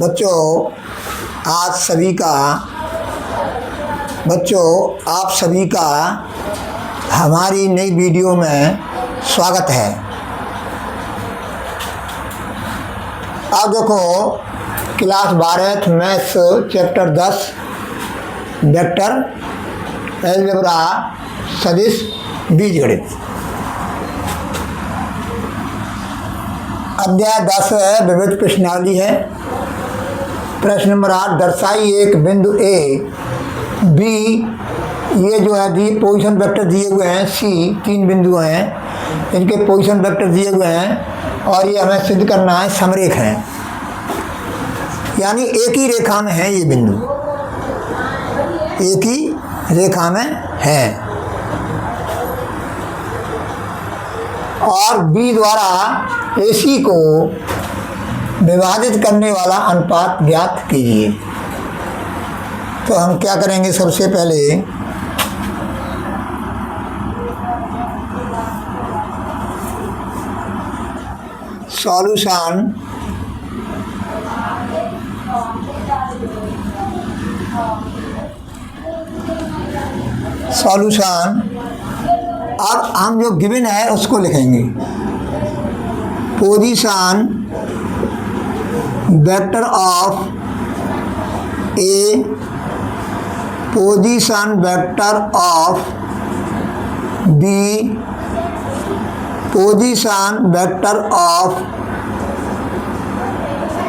बच्चों आप सभी का हमारी नई वीडियो में स्वागत है। अब देखो class 12 maths chapter 10 vector algebra सदिश बीजगणित अध्याय 10 है, विविध प्रश्नावली है। प्रश्न नंबर 8, दर्शाई एक बिंदु ए बी, ये जो है दी पोजीशन वेक्टर दिए हुए हैं। सी 3 बिंदु हैं, इनके पोजीशन वेक्टर दिए हुए हैं और ये हमें सिद्ध करना है समरेख है, यानी एक ही रेखा में है। ये बिंदु एक ही रेखा में है और बी द्वारा AC को विभाजित करने वाला अनुपात ज्ञात कीजिए। तो हम क्या करेंगे, सबसे पहले सॉल्यूशन अब हम जो गिवन है उसको लिखेंगे। Position vector of A, position vector of B, position vector of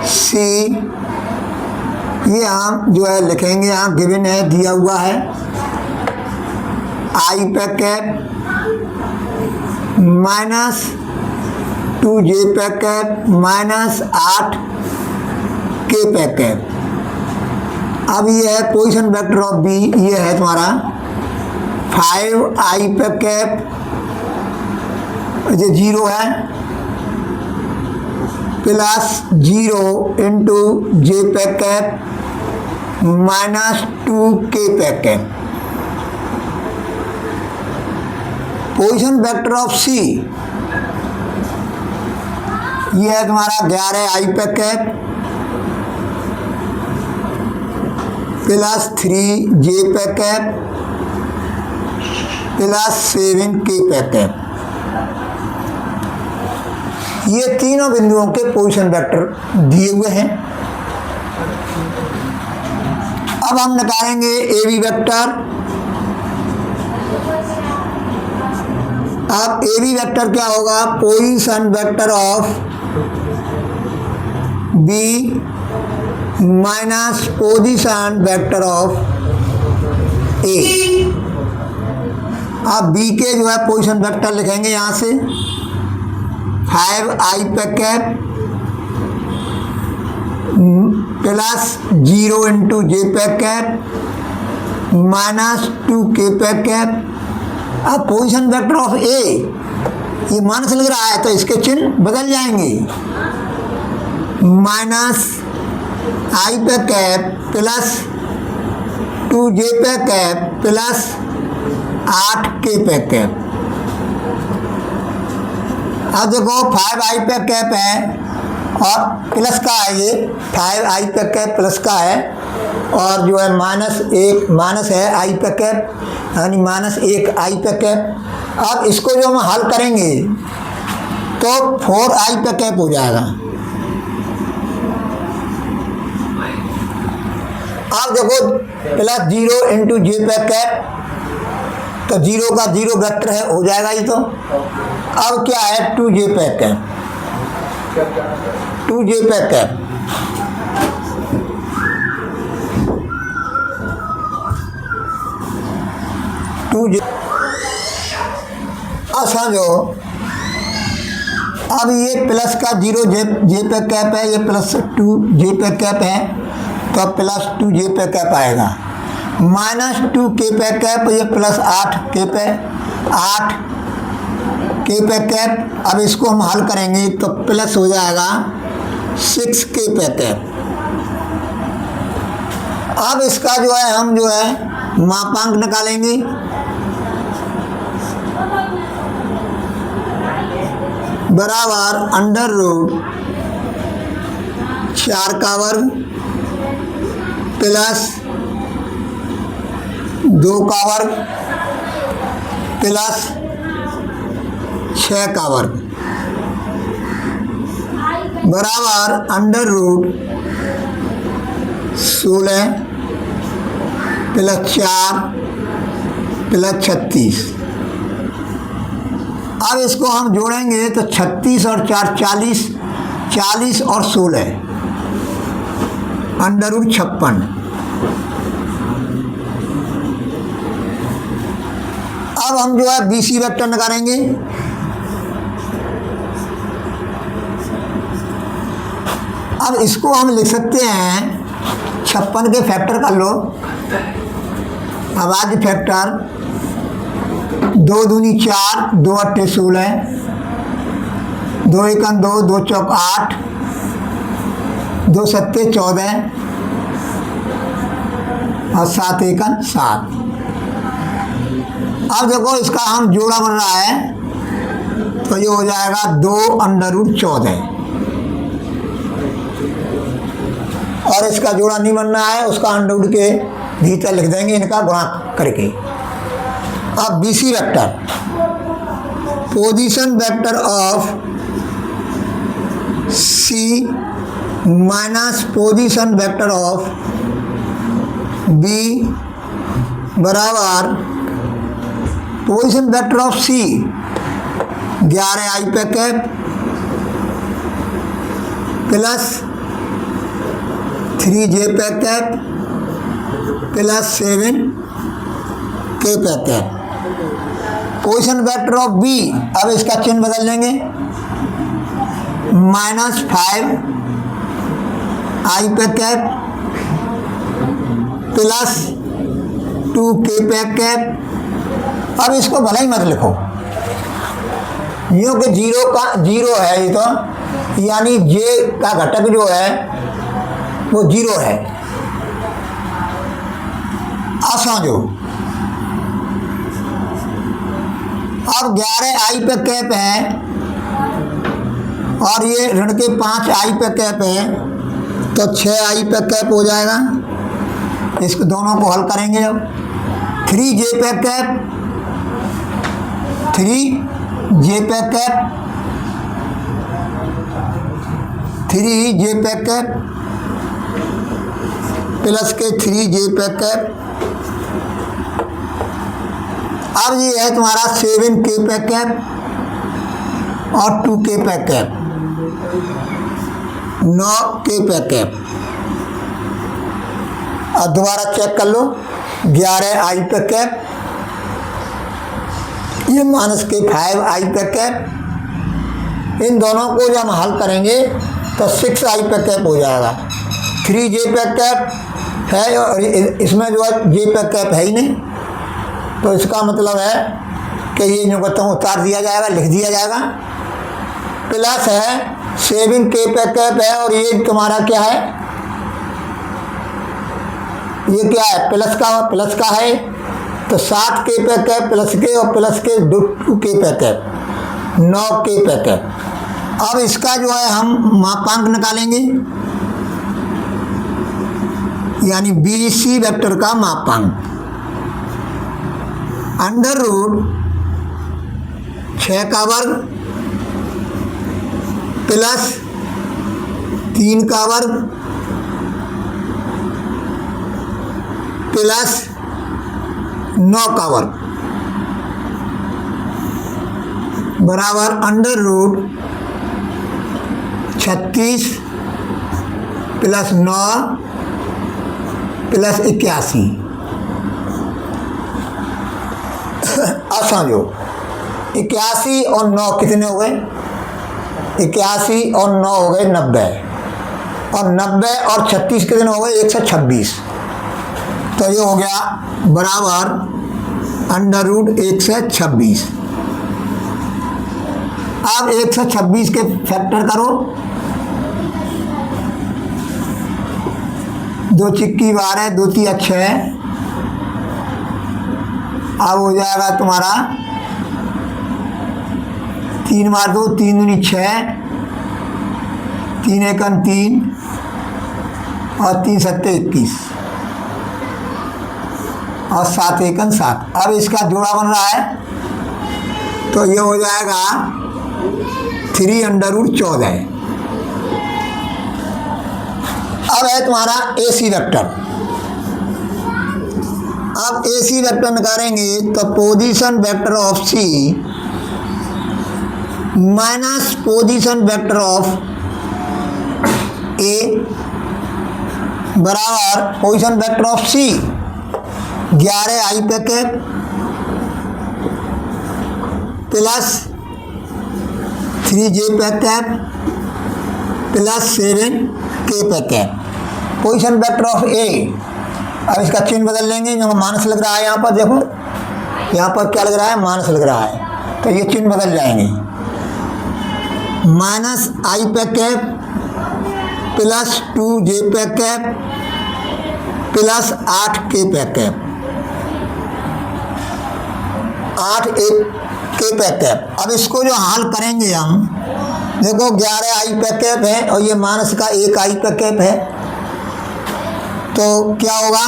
C, ये हम जो है लिखेंगे। यहाँ गिवन है, दिया हुआ है आई पे कैप -2j पे कैप -8 के पे कैप। अब ये है पोजीशन वेक्टर ऑफ बी, ये है तुम्हारा 5i पे कैप, ये 0 है, +0 × j पे कैप -2k पे cap. Position vector of C, ये है तुम्हारा 11i पे कैप +3j पे कैप +7k पे कैप। ये तीनों बिंदुओं के पोजीशन वेक्टर दिए हुए हैं। अब हम निकालेंगे AB वेक्टर। अब AB वेक्टर क्या होगा, position vector of B minus position vector of A। अब B के जो है पोजीशन वेक्टर लिखेंगे यहाँ से 5i पे कैप +0 × j पे कैप -2k पे कैप। अब पोजीशन वेक्टर ऑफ A, ये माइनस लग रहा है तो इसके चिन्ह बदल जाएंगे। -i पे कैप +2j पे कैप +8k पे कैप। अब देखो 5i पे कैप है और प्लस का है, ये 5i पे कैप प्लस का है और जो है माइनस है i पे कैप, यानी -1i पे कैप। अब इसको जो हम हल करेंगे तो 4i पे कैप हो जाएगा। अब देखो +0 × j पे कैप, तो 0 का 0 वेक्टर है, हो जाएगा ये। तो अब क्या है 2j पे कैप, 2j पे कैप। समझो, अब ये प्लस का 0 जे पे कैप है, ये +2j पे कैप है, तो +2j पे कैप आएगा। -2k पे कैप, ये +8k पे कैप। अब इसको हम हल करेंगे तो प्लस हो जाएगा 6k पे कैप। अब इसका जो है हम जो है मापांक निकालेंगे। बराबर √2 4 का वर्ग प्लस 2 का वर्ग प्लस 6 का वर्ग बराबर अंडर रूट 16 प्लस 4 प्लस 36। अब इसको हम जोड़ेंगे तो 36 और 4 40, 40 और 16 अंडर रूट 56। अब हम जो है BC वेक्टर निकालेंगे। अब इसको हम लिख सकते हैं 56 के फैक्टर कर लो। अभाज्य फैक्टर 2 दूनी 4, 2 अट्ठे 16, 2 एकम 2, 2 चौक 8, 2 सत्ते 14 और 7 एकम 7। अब देखो इसका हम जोड़ा बन रहा है तो ये हो जाएगा 2 अंडर रूट 14 और इसका जोड़ा नहीं बन रहा है, उसका अंडर रूट के भीतर लिख देंगे इनका गुणा करके। अब BC vector position vector of C minus position vector of B बराबर position vector of C 11 I पे कैप प्लस 3J पे कैप प्लस 7K पे cap. Position vector of B, अब इसका चिन्ह बदल लेंगे, -5 I पे कैप प्लस 2K पे कैप। अब इसको भले ही मत लिखो यूँ कि 0 है ये तो, यानी J का घटक जो है वो 0 है। समझो अब 11 I पे कैप है और ये ऋण के 5 I पे कैप है तो 6 I पे कैप हो जाएगा। इसको दोनों को हल करेंगे जब 3J पे कैप 3J पे कैप 3J पे कैप प्लस के 3J पे कैप। अब ये है तुम्हारा 7K पे कैप और 2K पे कैप 9K पे कैप। अब दोबारा चेक कर लो 11 I पे कैप, ये -5I पे कैप। इन दोनों को जब हम हल करेंगे तो 6I पे कैप हो जाएगा। 3J पे कैप है और इसमें जो है J पे कैप है ही नहीं, तो इसका मतलब है कि ये जो कहता हूँ उतार दिया जाएगा, लिख दिया जाएगा। प्लस है 7K पे कैप है और ये तुम्हारा क्या है, ये क्या है प्लस का है तो 7K पे कैप प्लस के और प्लस के 2K पे कैप 9K पे कैप। अब इसका जो है हम मापांक निकालेंगे, यानी BC वेक्टर का मापांक अंडर रूट 6 का वर्ग प्लस 3 का वर्ग प्लस 9 का वर्ग बराबर अंडर रूट 36 प्लस 9 प्लस 81। अब समझो 81 और 9 कितने हो गए, 81 और 9 हो गए 90 और 90 और 36 कितने हो गए 126। तो ये हो गया बराबर अंडर रूट 126। अब 126 के फैक्टर करो, 2 चिक्की 12 2 3 6। अब हो जाएगा तुम्हारा 3 मार 2 3 दूनी 6, 3 एकम 3 और 3 सत्ते 21 और 7 एकन 7। अब इसका जोड़ा बन रहा है तो ये हो जाएगा 3√14। अब है तुम्हारा AC वेक्टर। अब AC वेक्टर निकालेंगे तो position vector of C minus position vector of A बराबर position vector of C 11 I पे कैप प्लस 3J पे कैप प्लस 7K पे cap. Position vector of A, अब इसका चिन्ह बदल लेंगे। जो माइनस लग रहा है यहाँ पर, देखो यहाँ पर क्या लग रहा है, माइनस लग रहा है, तो ये चिन्ह बदल जाएंगे। माइनस I पे कैप प्लस 2J पे कैप प्लस 8K पे कैप, 8K पे कैप। अब इसको जो हल करेंगे हम, देखो 11 I पे कैप है और ये माइनस का 1 I पे कैप है, तो क्या होगा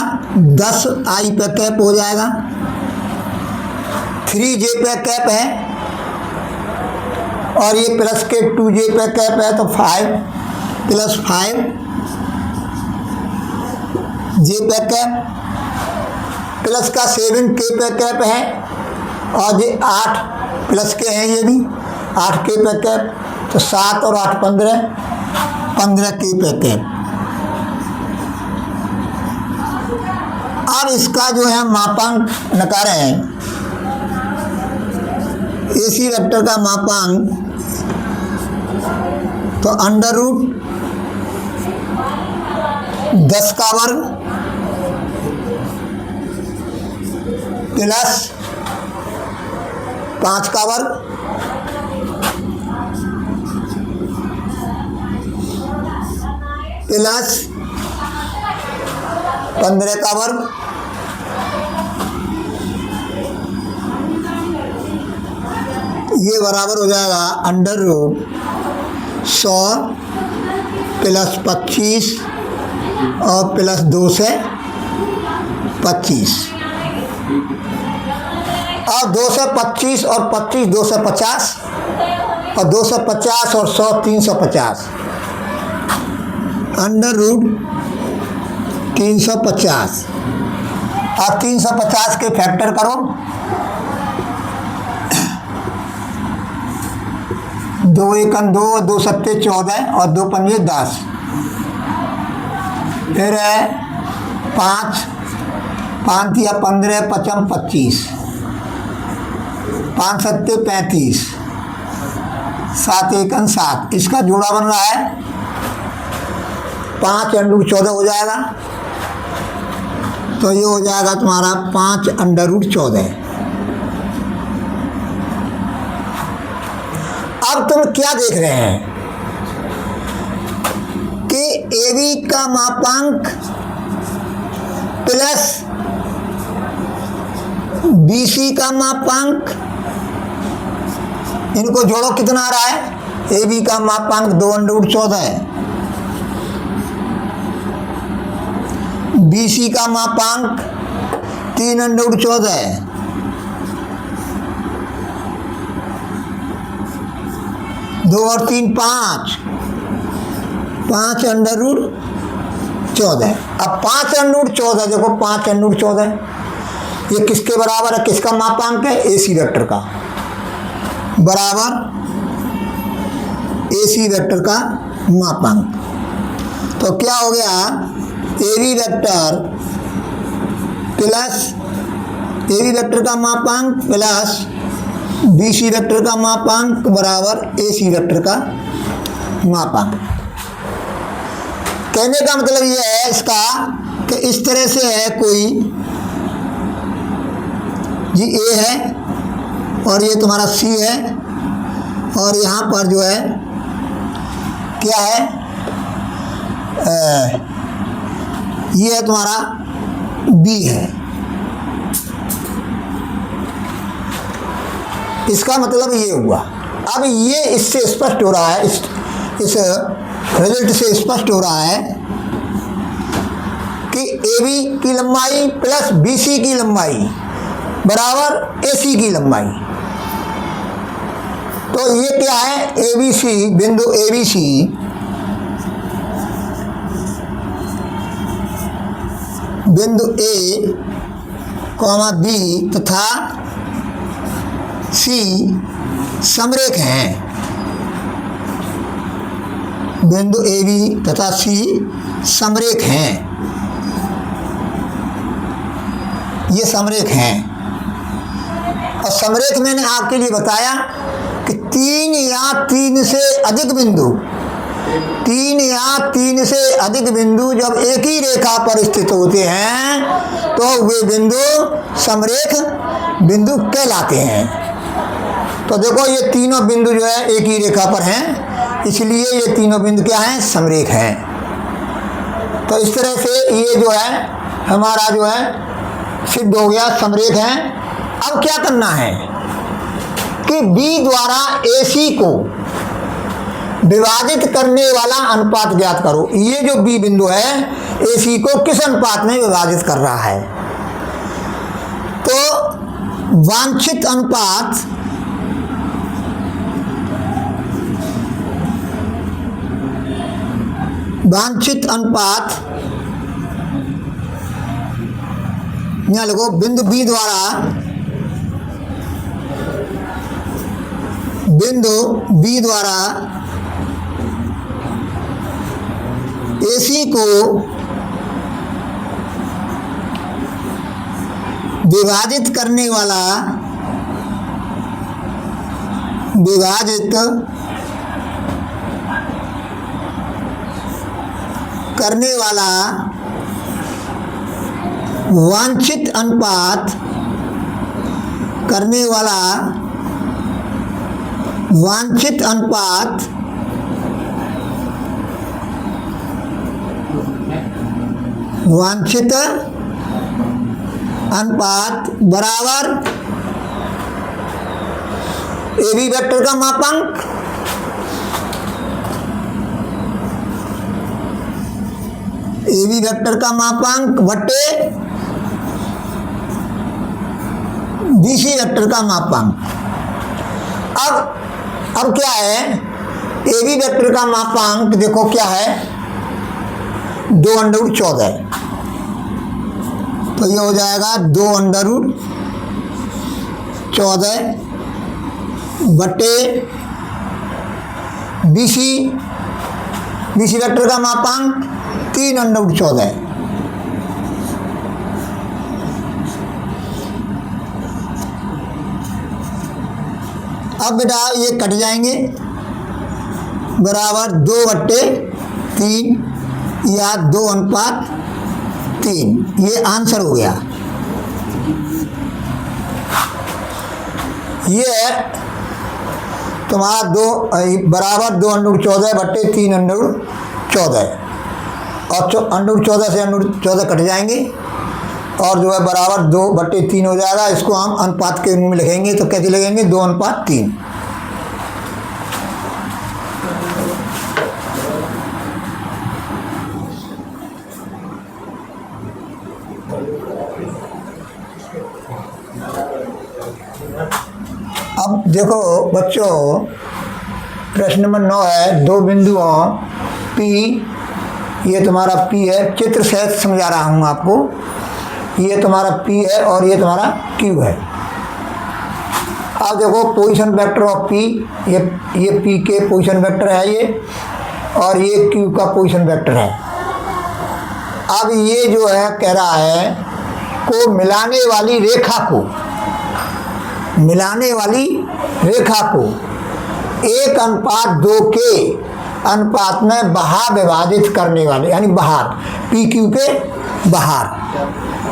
10 I पे कैप हो जाएगा। 3J पे कैप है और ये प्लस के 2J पे कैप है, तो 5 प्लस 5 J पे कैप प्लस का 7K पे कैप है और ये 8 प्लस के हैं, ये भी 8K पे कैप, तो 7 और 8 15K पे कैप। अब इसका जो है मापांक निकाल रहे हैं। AC वेक्टर का मापांक तो √10 का वर्ग प्लस 5 का वर्ग प्लस 15 का वर्ग ये बराबर हो जाएगा √100 प्लस 25 और प्लस 2 से 25। अब 2 से 25 और 25 2 से 50 और 2 से 50 और 100 350, √350। अब 350 के फैक्टर करो, 2 एकम 2, 2 सत्ते 14 और 2 पंजे 10, फिर है 5 या 15 पचम 25, 5 सत्ते 35, 7 एकम 7। इसका जोड़ा बन रहा है 5√14 हो जाएगा, तो ये हो जाएगा तुम्हारा 5√14। अब तुम क्या देख रहे हैं कि AB का मापांक प्लस BC का मापांक, इनको जोड़ो कितना आ रहा है। AB का मापांक 2√14 है, BC का मापांक 3√14 है, 2 और 3 5, 5√14। अब 5√14 देखो 5√14 ये किसके बराबर है, किसका मापांक है, AC वेक्टर का, बराबर AC वेक्टर का मापांक। तो क्या हो गया, AB vector plus AB vector का मापांक प्लस BC वेक्टर का मापांक बराबर AC वेक्टर का मापांक। कहने का मतलब ये है इसका कि इस तरह से है कोई जी A है और ये तुम्हारा C है और यहाँ पर जो है क्या है, ये है तुम्हारा B है। इसका मतलब ये हुआ। अब ये इससे स्पष्ट हो रहा है, इस रिजल्ट से स्पष्ट हो रहा है कि AB की लंबाई प्लस BC की लंबाई बराबर AC की लंबाई। तो ये क्या है, ABC, बिंदु ABC बिंदु A, B तथा C समरेख हैं। बिंदु AB तथा C समरेख हैं, ये समरेख हैं। और समरेख मैंने आपके लिए बताया कि 3 या 3 से अधिक बिंदु, 3 या 3 से अधिक बिंदु जब एक ही रेखा पर स्थित होते हैं तो वे बिंदु समरेख बिंदु कहलाते हैं। तो देखो ये तीनों बिंदु जो है एक ही रेखा पर हैं, इसलिए ये तीनों बिंदु क्या हैं, समरेख हैं। तो इस तरह से ये जो है हमारा जो है सिद्ध हो गया, समरेख हैं। अब क्या करना है कि B द्वारा AC को विभाजित करने वाला अनुपात ज्ञात करो। ये जो B बिंदु है AC को किस अनुपात में विभाजित कर रहा है। तो वांछित अनुपात यहाँ लिखो, बिंदु B द्वारा AC को विभाजित करने वाला वांछित अनुपात बराबर AB वेक्टर का मापांक बटे BC वेक्टर का मापांक। अब क्या है, AB वेक्टर का मापांक देखो क्या है, 2√14। तो ये हो जाएगा 2√14 बटे BC वेक्टर का मापांक 3√14। अब बेटा ये कट जाएंगे, बराबर 2/3 या 2:3। ये आंसर हो गया। ये तुम्हारा बराबर 2√14 बटे 3√14 और 14 से 14 कट जाएंगे और जो है बराबर 2/3 हो जाएगा। इसको हम अनुपात के रूप में लिखेंगे तो कैसे लिखेंगे, 2:3। अब देखो बच्चों, प्रश्न नंबर 9 है, दो बिंदुओं P, ये तुम्हारा P है, चित्र सहित समझा रहा हूँ आपको। ये तुम्हारा P है और ये तुम्हारा Q है। अब देखो पोजीशन वेक्टर ऑफ P, ये P के पोजीशन वेक्टर है ये, और ये Q का पोजीशन वेक्टर है। अब ये जो है कह रहा है को मिलाने वाली रेखा को 1:2 के अनुपात में बाहर विभाजित करने वाले, यानी बाहर PQ के बाहर,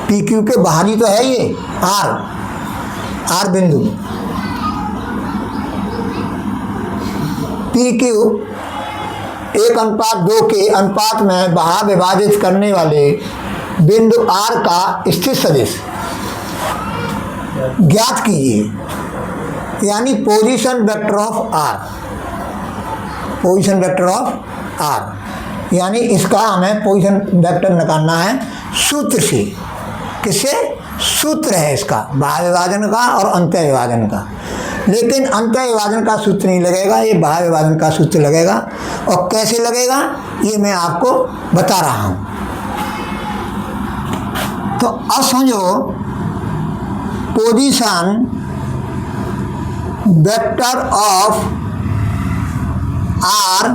PQ के बाहर ही तो है ये R बिंदु। PQ 1:2 के अनुपात में बाहर विभाजित करने वाले बिंदु R का स्थित सदिश ज्ञात कीजिए, यानी पोजीशन वेक्टर ऑफ R, यानी इसका हमें पोजीशन वेक्टर निकालना है। सूत्र से। किससे? सूत्र है इसका, बाह्य विभाजन का और अंतः विभाजन का। लेकिन अंतः विभाजन का सूत्र नहीं लगेगा, ये बाह्य विभाजन का सूत्र लगेगा। और कैसे लगेगा ये मैं आपको बता रहा हूं। तो अब समझो, पोजीशन वेक्टर ऑफ आर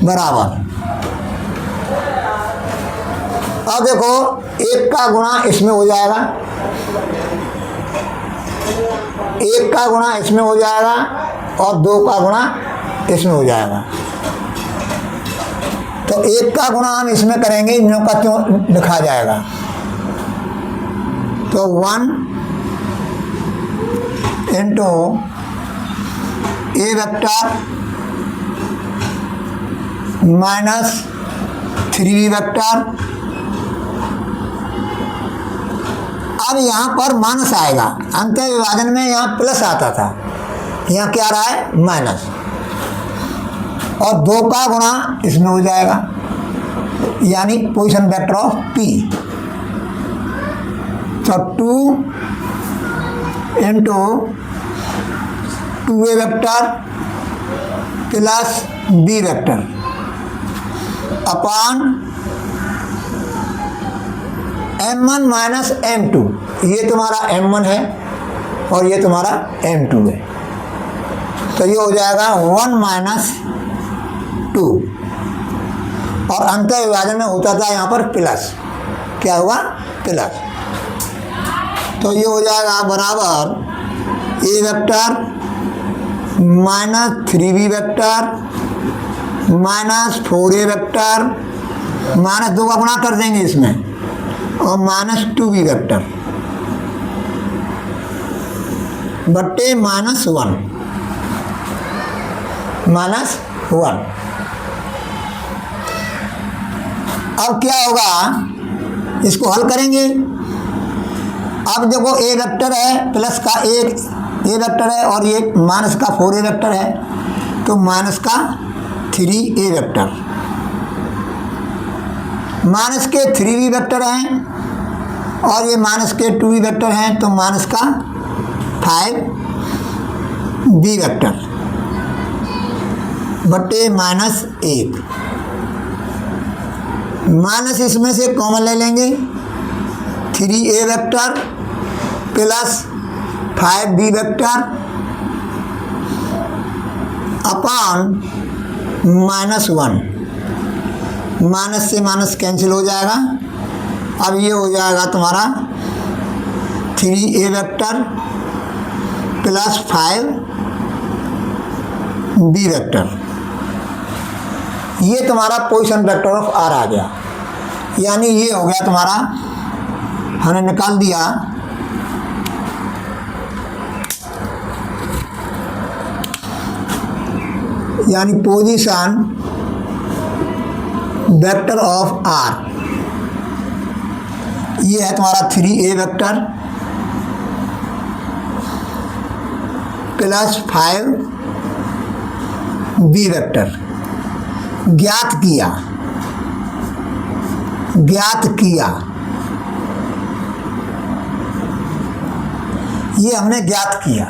बराबर, अब देखो एक का गुणा इसमें हो जाएगा, एक का गुणा इसमें हो जाएगा और दो का गुणा इसमें हो जाएगा। तो एक का गुणा हम इसमें करेंगे, इन का क्यों लिखा जाएगा? तो 1 इंटू ए वेक्टर माइनस 3b वेक्टर। अब यहाँ पर माइनस आएगा, अंतः विभाजन में यहाँ प्लस आता था, यहाँ क्या आ रहा है? माइनस। और दो का गुणा इसमें हो जाएगा, यानी पोजीशन वेक्टर ऑफ P। तो 2 into 2a vector plus b vector upon m1 minus m2। ये तुम्हारा m1 है और ये तुम्हारा m2 है। तो ये हो जाएगा 1 माइनस 2। और अंतः विभाजन में होता था यहाँ पर प्लस, क्या होगा? प्लस। तो ये हो जाएगा बराबर A vector minus 3b vector minus 4a vector, minus 2 का गुणा कर देंगे इसमें, और माइनस 2b वेक्टर बट्टे माइनस 1 माइनस 1। अब क्या होगा? इसको हल करेंगे। अब देखो ए वेक्टर है, प्लस का एक ए वेक्टर है और ये माइनस का 4a वेक्टर है, तो माइनस का 3a वेक्टर, माइनस के 3b वेक्टर हैं और ये माइनस के 2b वेक्टर हैं, तो माइनस का 5b वेक्टर बटे माइनस 1। माइनस इसमें से कॉमन ले लेंगे, 3a vector plus 5b vector upon minus 1। Minus से माइनस कैंसिल हो जाएगा। अब ये हो जाएगा तुम्हारा 3a vector plus 5b vector. ये तुम्हारा पोजीशन वेक्टर ऑफ आर आ गया, यानी ये हो गया तुम्हारा, हमने निकाल दिया यानी पोजीशन वेक्टर ऑफ आर। ये है तुम्हारा 3a vector plus 5b vector. ज्ञात किया, ज्ञात किया, ये हमने ज्ञात किया,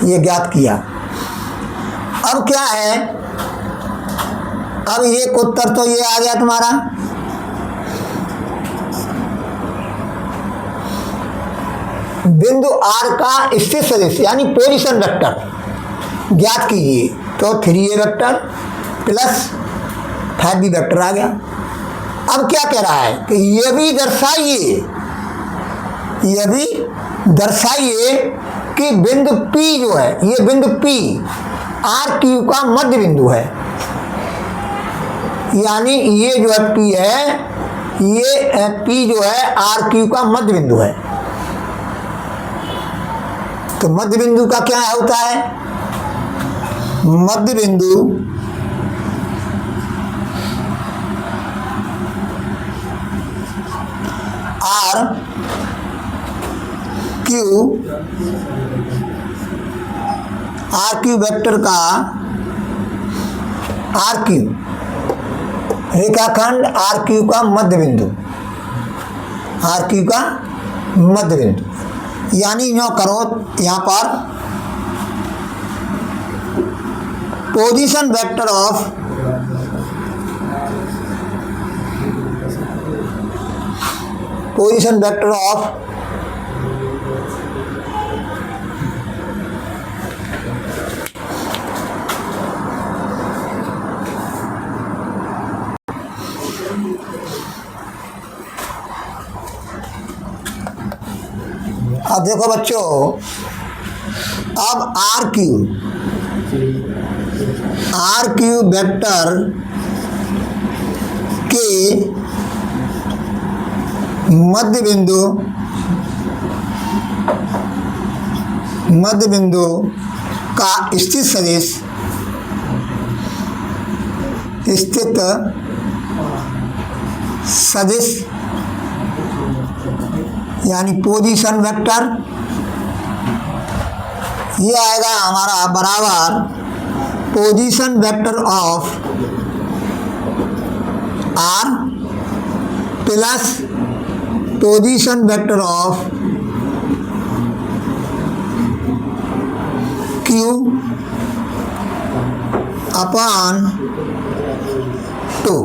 ये ज्ञात किया। अब क्या है? अब ये उत्तर तो ये आ गया तुम्हारा, बिंदु आर का स्थित सदिश यानी पोजीशन वेक्टर ज्ञात कीजिए। तो 3a vector plus 5b vector आ गया। अब क्या कह रहा है कि ये भी दर्शाइए, ये भी दर्शाइए कि बिंदु P जो है, ये बिंदु P आर क्यू का मध्य बिंदु है, यानी ये जो है P है, ये P जो है आर क्यू का मध्य बिंदु है। तो मध्य बिंदु का क्या होता है? मध्य बिंदु आर क्यू वेक्टर का, आर क्यू रेखाखंड आर क्यू का मध्य बिंदु, आर क्यू का मध्य बिंदु। यानी यो करो यहाँ पर पोजीशन वेक्टर ऑफ अब देखो बच्चों, अब आर क्यू वेक्टर के मध्य बिंदु का स्थित सदिश यानी पोजीशन वेक्टर ये आएगा हमारा बराबर position vector of R plus position vector of Q upon 2।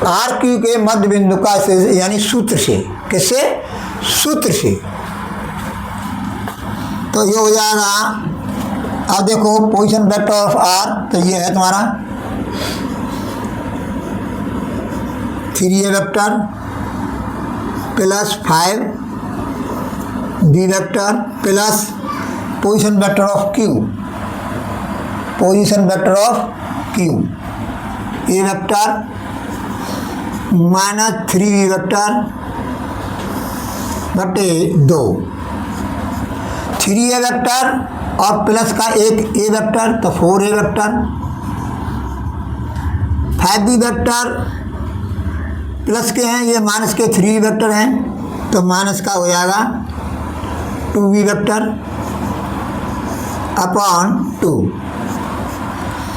R Q के मध्य बिंदु का यानी सूत्र से, किससे? सूत्र से। तो ये हो जाएगा, अब देखो पोजीशन वेक्टर ऑफ आर, तो ये है तुम्हारा 3a vector plus 5b vector plus position vector of Q, A vector minus 3b vector बटे 2, 3a वेक्टर और प्लस का एक ए वेक्टर तो 4a vector, 5b vector plus के हैं, ये माइनस के 3 वेक्टर हैं तो माइनस का हो जाएगा 2b वेक्टर अपॉन 2।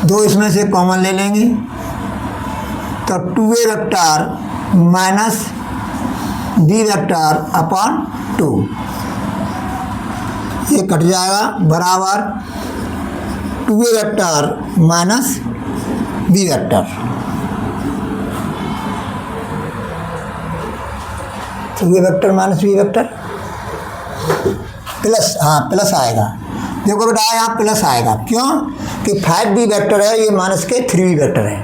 2 इसमें से कॉमन ले लेंगे तो 2a vector minus b vector upon 2, ये कट जाएगा बराबर 2a vector minus b vector. तो ये vector minus b vector plus, हाँ प्लस आएगा। देखो बेटा यहाँ प्लस आएगा, क्यों कि 5b वेक्टर है, ये माइनस के 3b वेक्टर है,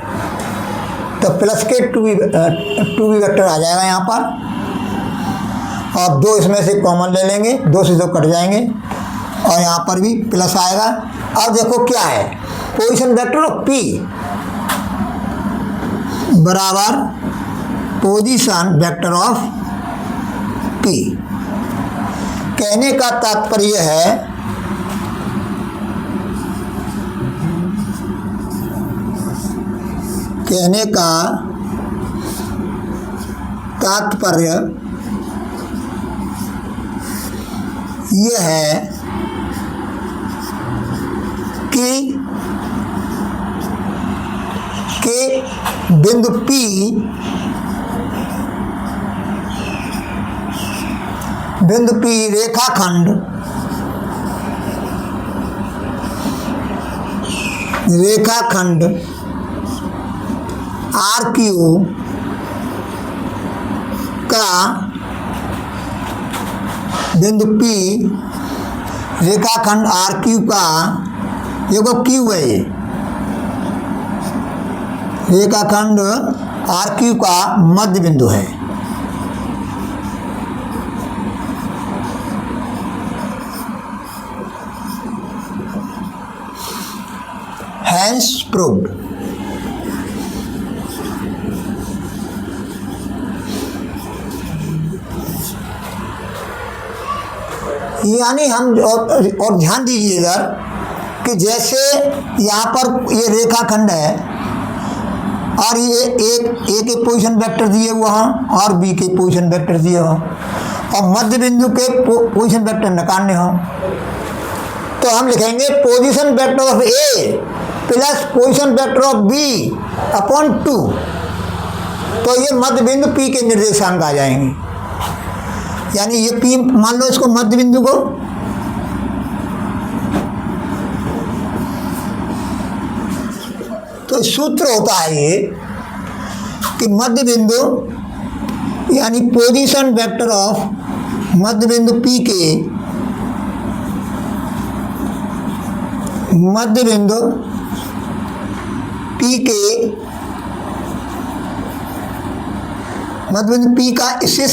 तो प्लस के 2b वेक्टर आ जाएगा यहाँ पर। और 2 इसमें से कॉमन ले लेंगे, 2 से 2 कट जाएंगे और यहाँ पर भी प्लस आएगा। अब देखो क्या है, पोजीशन वेक्टर ऑफ P बराबर पोजीशन वेक्टर ऑफ P। कहने का तात्पर्य है ये है कि बिंदु P रेखाखंड आर क्यू का बिंदु P रेखाखंड आर क्यू का, देखो क्यू है ये रेखाखंड आर क्यू का मध्य बिंदु है। Hence proved। यानी हम और ध्यान दीजिए इधर कि जैसे यहाँ पर ये रेखाखंड है और ये ए के पोजीशन वेक्टर दिए हुआ हैं और बी के पोजीशन वेक्टर दिए हों और मध्य बिंदु के पोजीशन वेक्टर निकालने हों, तो हम लिखेंगे position vector of A plus position vector of B upon 2, तो ये मध्य बिंदु पी के निर्देशांक आ जाएंगे। यानी ये पी मान लो इसको मध्य बिंदु को, तो सूत्र होता है ये कि मध्य बिंदु यानी पोजीशन वेक्टर ऑफ मध्य बिंदु पी के, मध्य बिंदु पी के, मध्य बिंदु पी का स्थित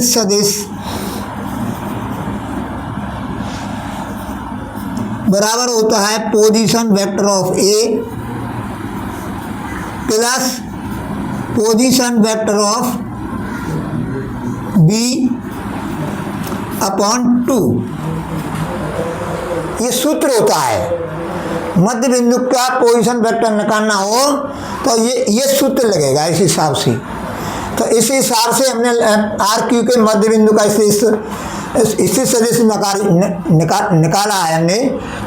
सदिश बराबर होता है position vector of A plus position vector of B upon 2। ये सूत्र होता है। मध्य बिंदु का पोजीशन वेक्टर निकालना हो तो ये सूत्र लगेगा इस हिसाब से। तो इस हिसाब से हमने आर क्यू के मध्य बिंदु का स्थित सदिश निकाला है हमने।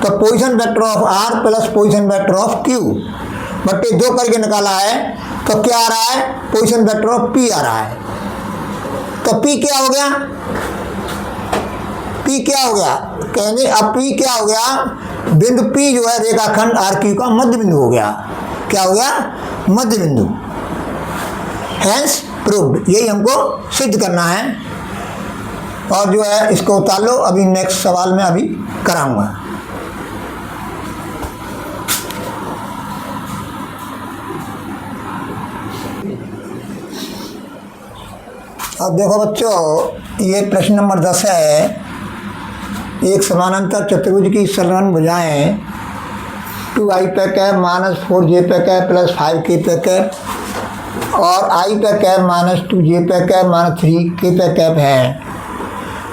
तो position vector of R plus position vector of Q बट्टे 2 करके निकाला है। तो क्या आ रहा है? पोजीशन वेक्टर ऑफ पी आ रहा है। तो पी क्या हो गया? पी क्या हो गया? कहने अब पी क्या हो गया? बिंदु पी जो है रेखाखंड आर क्यू का मध्य बिंदु हो गया। क्या हो गया? मध्य बिंदु। Hence proved. यही हमको सिद्ध करना है। और जो है इसको उतार लो, अभी नेक्स्ट सवाल में अभी कराऊंगा। अब देखो बच्चों, ये प्रश्न नंबर 10 है। एक समानांतर चतुर्भुज की संलग्न भुजाएं 2i पे कैप माइनस 4j पे कैप प्लस 5k पे कैप और i पे कैप माइनस 2j पे कैप माइनस 3k पे कैप है।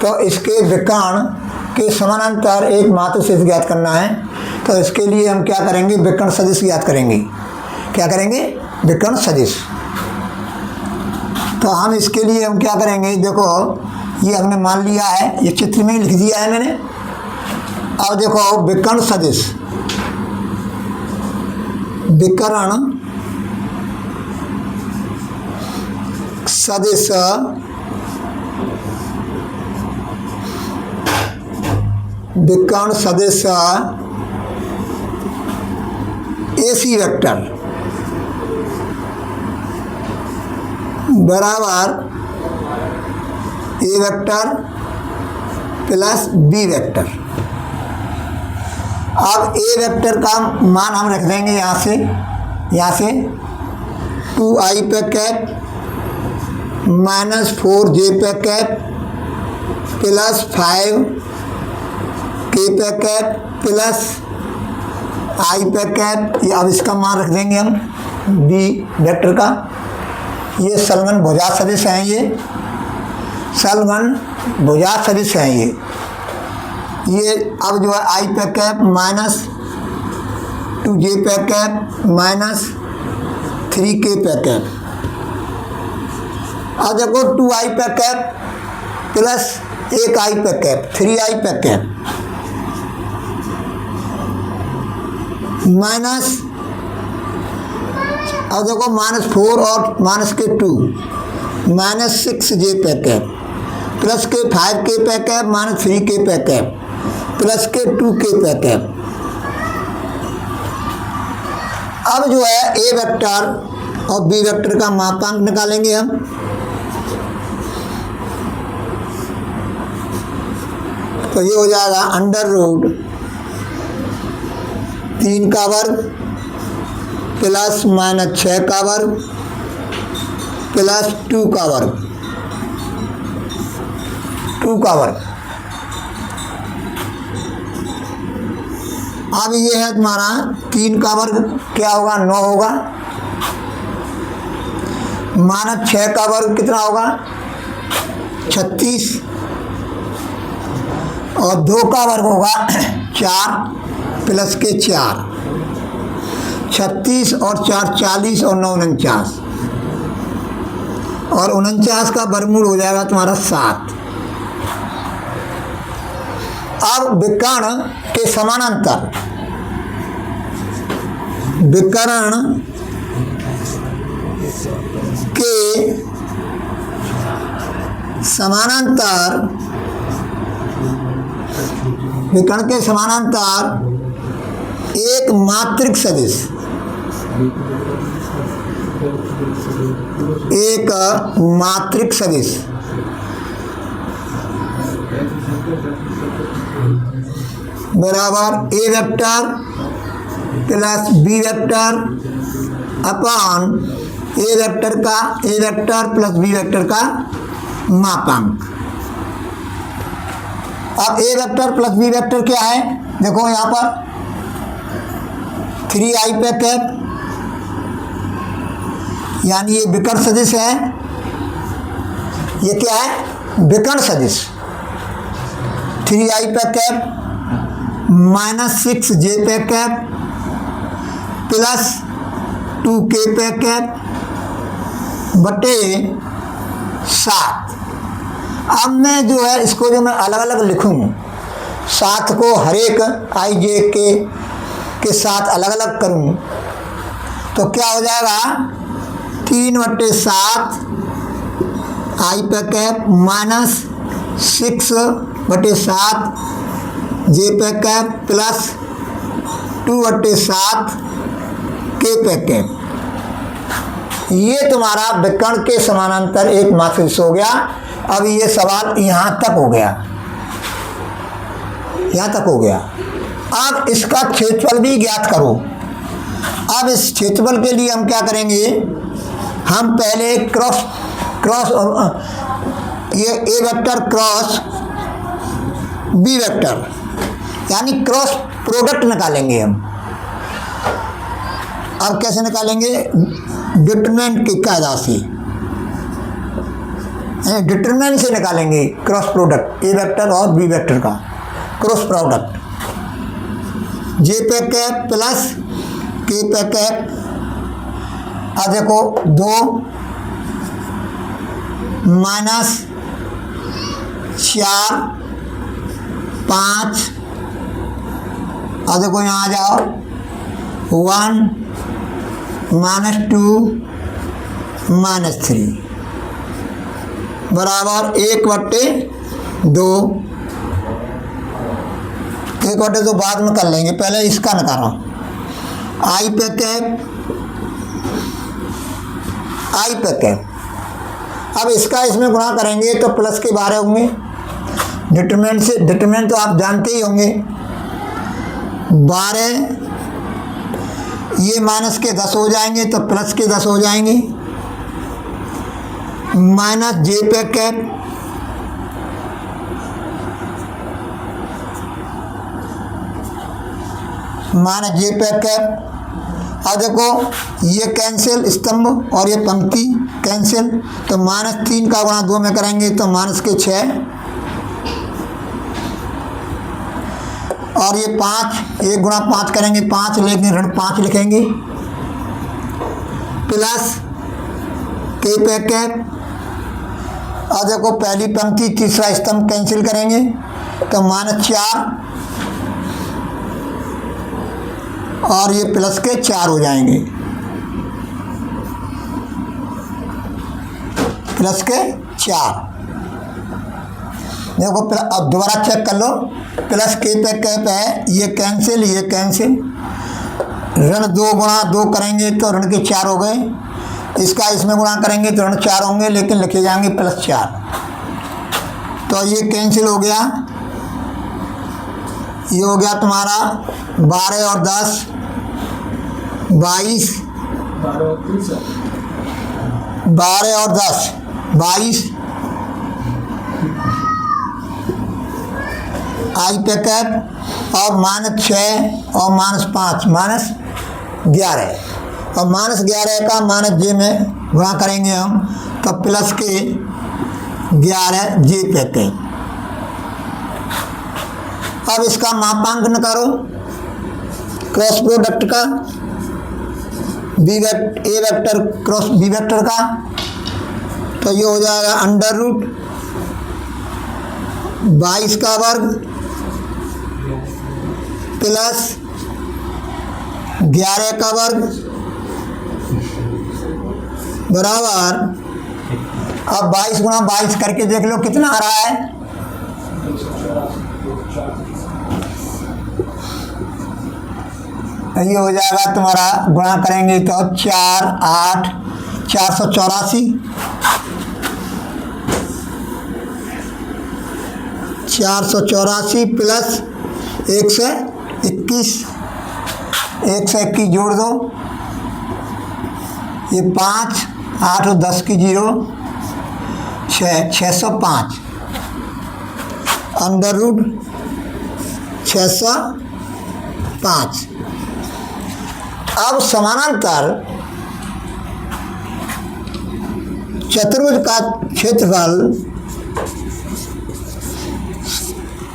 तो इसके विकर्ण के समानांतर एक मात्र सदिश ज्ञात करना है। तो इसके लिए हम क्या करेंगे? विकर्ण सदिश ज्ञात करेंगे। क्या करेंगे? विकर्ण सदिश। तो हम इसके लिए हम क्या करेंगे? देखो, ये हमने मान लिया है, ये चित्र में ही लिख दिया है मैंने। अब देखो, विकर्ण सदिश, विकर्ण सदिश विकर्ण सदिश AC वेक्टर बराबर A vector plus B vector. अब A वेक्टर का मान हम रख देंगे यहाँ से 2i पे कैप माइनस 4j पे कैप प्लस 5k पे कैप प्लस i पे कैप। ये अब इसका मान रख देंगे हम B वेक्टर का। ये संलग्न भुजा सदिश हैं, ये संलग्न भुजा सदिश हैं ये। अब जो है i पे कैप माइनस 2j पे कैप माइनस 3k पे कैप। अब देखो 2i पे कैप प्लस 1i पे कैप 3i पे कैप माइनस, अब देखो माइनस 4 और माइनस के 2 माइनस 6j पे कैप प्लस के 5k पे कैप माइनस 3k पे कैप प्लस के 2k पे कैप। अब जो है A वेक्टर और B वेक्टर का मापांक निकालेंगे हम। तो ये हो जाएगा अंडर रूट 3 का वर्ग प्लस माइनस 6 का वर्ग प्लस 2 का वर्ग 2 का वर्ग। अब ये है तुम्हारा 3 का वर्ग क्या होगा? 9 होगा। माइनस 6 का वर्ग कितना होगा? 36 और 2 का वर्ग होगा 4 प्लस के 4 36 और 4 40 और 9 49 और 49 का वर्गमूल हो जाएगा तुम्हारा 7। अब विकर्ण के समानांतर, विकर्ण के समानांतर, विकर्ण के समानांतर एक मात्रिक सदिश, एक मात्रिक सदिश बराबर A vector plus B vector upon A vector plus B vector का मापांक। अब A vector plus B vector क्या है, देखो यहाँ पर 3i पे कैप, यानी ये विकर्ण सदिश है, ये क्या है विकर्ण सदिश। 3i पे कैप माइनस 6j पे कैप प्लस 2k पे कैप बटे 7। अब मैं जो है इसको जो मैं अलग अलग लिखूँ, 7 को हर एक i j के साथ अलग अलग करूँ तो क्या हो जाएगा 3/7 i पे कैप माइनस 6/7 j पे कैप प्लस 2/7 k पे कैप। ये तुम्हारा विकर्ण के समानांतर एक मात्रिक हो गया। अब ये सवाल यहाँ तक हो गया, यहाँ तक हो गया। अब इसका क्षेत्रफल भी ज्ञात करो। अब इस क्षेत्रफल के लिए हम क्या करेंगे, हम पहले क्रॉस ये ए वेक्टर क्रॉस बी वेक्टर यानी क्रॉस प्रोडक्ट निकालेंगे हम। अब कैसे निकालेंगे, डिटरमिनेंट की कायदा से, डिटरमिनेंट से निकालेंगे क्रॉस प्रोडक्ट ए वेक्टर और बी वेक्टर का क्रॉस प्रोडक्ट। जे पे कैप प्लस के पे कैप, अब देखो 2 माइनस 4 5, अब देखो यहाँ आ जाओ 1 माइनस 2 माइनस 3 बराबर 1/2। 1/2 बाद में कर लेंगे, पहले इसका निकालो। आई पे कैप, अब इसका इसमें गुणा करेंगे तो प्लस के 12 होंगे। डिटरमिनेंट से, डिटरमिनेंट तो आप जानते ही होंगे 12, ये माइनस के 10 हो जाएंगे तो प्लस के 10 हो जाएंगे। माइनस जे पे कैप, माइनस जे पे कैप। अब देखो ये कैंसिल, स्तंभ और ये पंक्ति कैंसिल, तो -3 का गुणा 2 में करेंगे तो माइनस के 6 और ये 5, 1 गुणा 5 करेंगे 5, लेकिन ऋण 5 लिखेंगे प्लस के पे कैप। और देखो पहली पंक्ति तीसरा स्तंभ कैंसिल करेंगे तो -4 और ये प्लस के 4 हो जाएंगे, प्लस के 4। देखो अब दोबारा चेक कर लो, प्लस के पे कैप है, ये कैंसिल ये कैंसिल, ऋण 2 गुणा 2 करेंगे तो ऋण के 4 हो गए, इसका इसमें गुणा करेंगे तो ऋण 4 होंगे, लेकिन लिखे जाएंगे +4, तो ये कैंसिल हो गया। ये हो गया तुम्हारा 12 और 10 22, 12 और 10 22 आई पे कैप और -6 और -5 -11 और -11 का -j में गुणा करेंगे हम तो प्लस के 11 जे पे कैप। अब इसका मापांक निकालो क्रॉस प्रोडक्ट का ए वेक्टर क्रॉस बी वेक्टर का, तो ये हो जाएगा √22 का वर्ग प्लस 11 का वर्ग बराबर, अब 22 गुणा 22 करके देख लो कितना आ रहा है। ये हो जाएगा तुम्हारा, गुणा करेंगे तो 4 8 484, 484 प्लस 121, 121 जोड़ दो, ये 5 8 और 10 की 0, 605 अंडर रूट 605। अब समानांतर चतुर्भुज का क्षेत्रफल,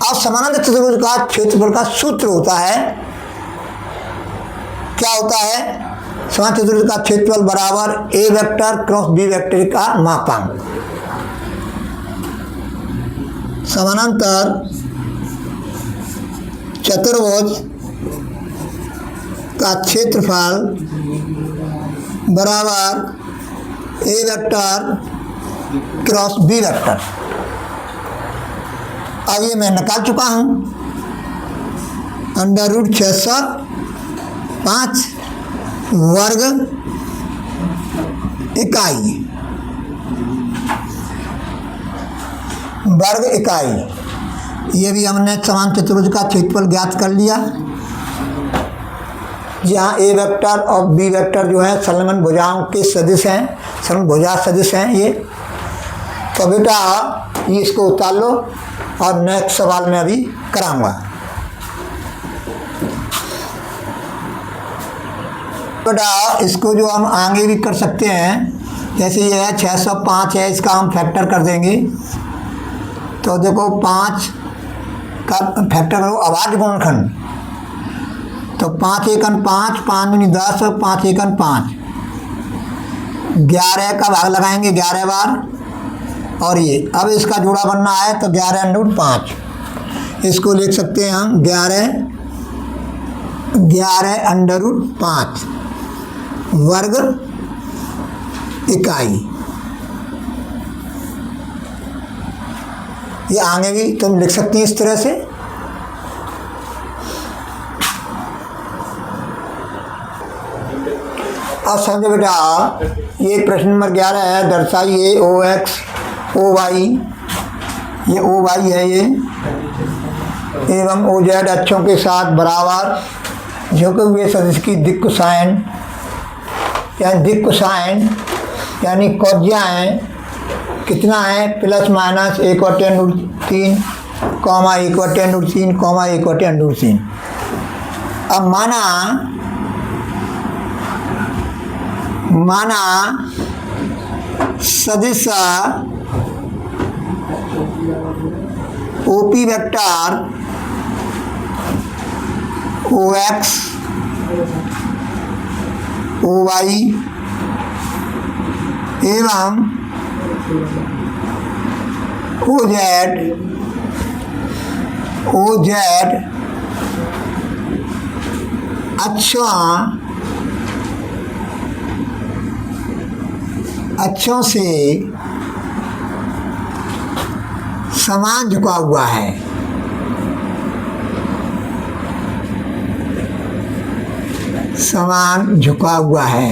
अब समानांतर चतुर्भुज का क्षेत्रफल का सूत्र होता है, क्या होता है? समानांतर चतुर्भुज का क्षेत्रफल बराबर A vector cross B vector का मापांक। समानांतर चतुर्भुज का क्षेत्रफल बराबर A vector cross B vector. अब ये मैं निकाल चुका हूँ, अंडर रूट 605 वर्ग इकाई, वर्ग इकाई। ये भी हमने समान चतुर्भुज का क्षेत्रफल ज्ञात कर लिया, जहाँ ए वेक्टर और बी वेक्टर जो है संलग्न भुजाओं के सदिश हैं, संलग्न भुजा सदिश हैं ये। तो बेटा ये इसको उतार लो और नेक्स्ट सवाल में अभी कराऊंगा। बेटा इसको जो हम आगे भी कर सकते हैं, जैसे ये है 605 है, इसका हम फैक्टर कर देंगे। तो देखो 5 का फैक्टर करो, अभाज्य गुणनखंड, तो 5 एकन 5, 5 दूनी 10 और 5 एकन 5, 11 का भाग लगाएंगे 11 बार, और ये अब इसका जोड़ा बनना है तो 11 अंडर रूट 5, इसको लिख सकते हैं हम 11 अंडर रूट 5 वर्ग इकाई। ये आगे भी तुम लिख सकती हैं इस तरह से। अब समझो बेटा, ये प्रश्न नंबर 11 है, दर्शाइए ओ एक्स ओ वाई, ये ओ वाई है ये, एवं ओ जेड अक्षों के साथ बराबर झुके हुए सदिश की दिक् कोसाइन, यानी दिक् कोसाइन यानी कोज्याएँ कितना है, प्लस माइनस 1/√3, 1/√3, 1/√3। अब माना सदिश OP vector O X O Y एवं ओ जेड अक्षों से समान झुका हुआ है। समान झुका हुआ है।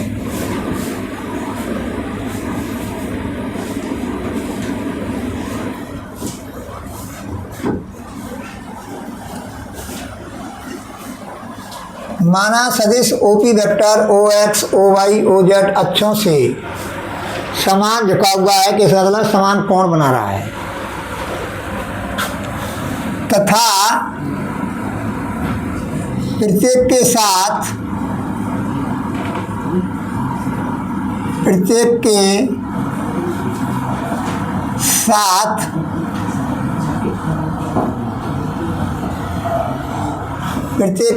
माना सदिश OP vector O X O Y O Z अक्षों से समान झुका हुआ है कि मतलब समान कोण बना रहा है, तथा प्रत्येक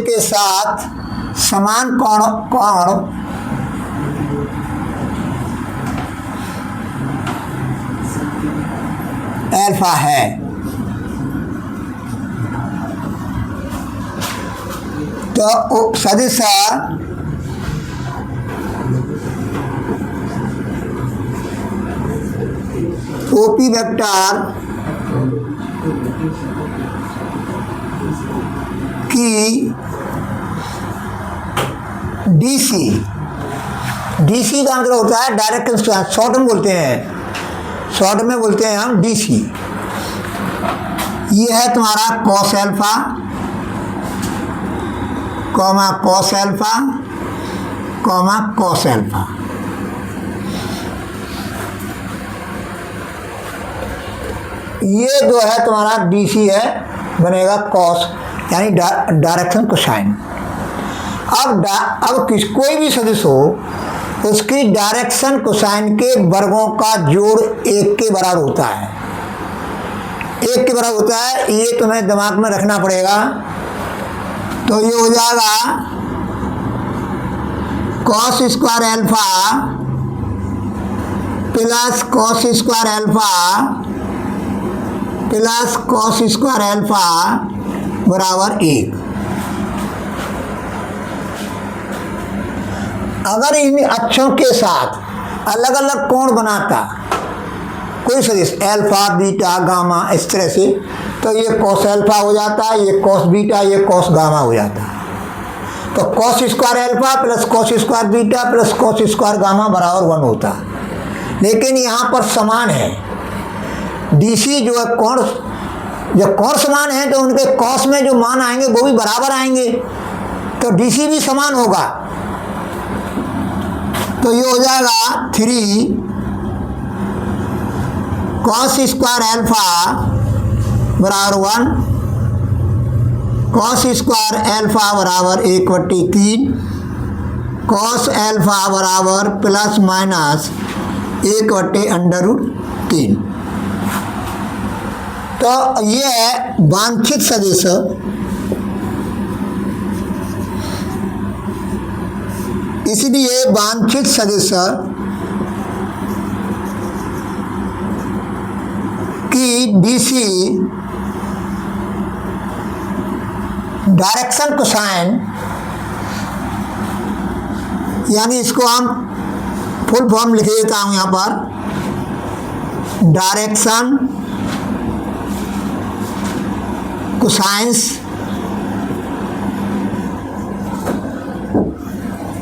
के साथ समान कोण अल्फा है। तो सदिश ओपी वेक्टर की डीसी, डीसी का मतलब होता है डायरेक्ट कंस्ट्रक्शन, शॉर्ट में बोलते हैं, शॉर्ट में बोलते हैं हम डीसी। ये है तुम्हारा cos alpha comma cos alpha comma cos alpha. ये जो है तुम्हारा डीसी है, बनेगा कॉस यानी डायरेक्शन कोसाइन। अब कोई भी सदिश हो उसकी डायरेक्शन कोसाइन के वर्गों का जोड़ 1 के बराबर होता है, 1 के बराबर होता है। ये तुम्हें दिमाग में रखना पड़ेगा। तो ये हो जाएगा cos square alpha plus cos square alpha plus cos square alpha बराबर 1। अगर इन अक्षों के साथ अलग अलग कोण बनाता कोई सदिश एल्फा बीटा गामा इस तरह से, तो ये कॉस एल्फा हो जाता, ये कॉस बीटा, ये कॉस गामा हो जाता। तो cos square alpha plus cos square beta plus cos square gamma बराबर 1 होता। लेकिन यहाँ पर समान है, डीसी जो है कोण, जब कोण समान है तो उनके कॉस में जो मान आएंगे वो भी बराबर आएंगे, तो डीसी भी समान होगा। तो ये हो जाएगा 3 कॉस स्क्वायर एल्फा बराबर 1, कॉस स्क्वायर एल्फा बराबर 1/3, कॉस एल्फा बराबर प्लस माइनस 1/√3। तो ये है वांछित सदिश। इसलिए वांछित सदिश की डीसी डायरेक्शन कोसाइन, यानी इसको हम फुल फॉर्म लिख देता हूं यहाँ पर, direction cosines,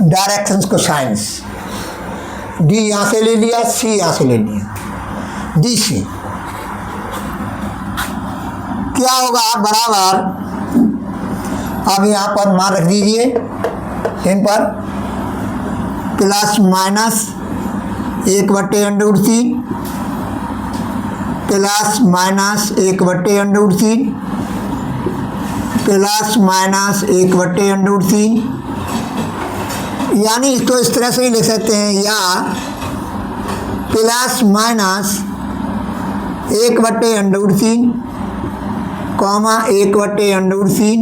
direction cosines, D यहाँ से ले लिया, सी यहाँ से ले लिया, डी सी क्या होगा बराबर, अब यहाँ पर मान रख दीजिए इन पर, plus minus 1/√3 plus minus 1/√3 plus minus 1/√3, यानी इसको इस तरह से ही लिख सकते हैं, या प्लस माइनस 1/√3 कॉमा 1/√3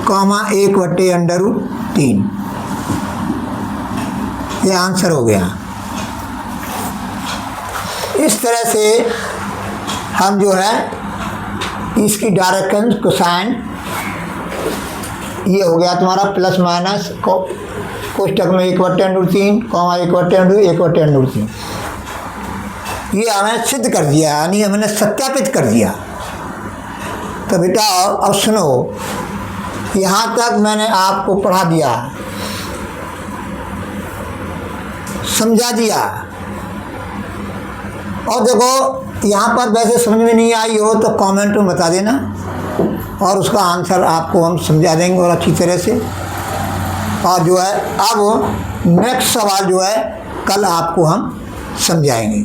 कॉमा 1/√3। ये आंसर हो गया। इस तरह से हम जो है इसकी डायरेक्शन कोसाइन, ये हो गया तुम्हारा प्लस माइनस कोष्टक में 1/√3 कॉमा 1/√3, ये हमें सिद्ध कर दिया, यानी हमने सत्यापित कर दिया। तो बेटा अब सुनो, यहाँ तक मैंने आपको पढ़ा दिया, समझा दिया, और देखो यहाँ पर वैसे समझ में नहीं आई हो तो कमेंट में बता देना, और उसका आंसर आपको हम समझा देंगे और अच्छी तरह से। और जो है अब नेक्स्ट सवाल जो है कल आपको हम समझाएंगे।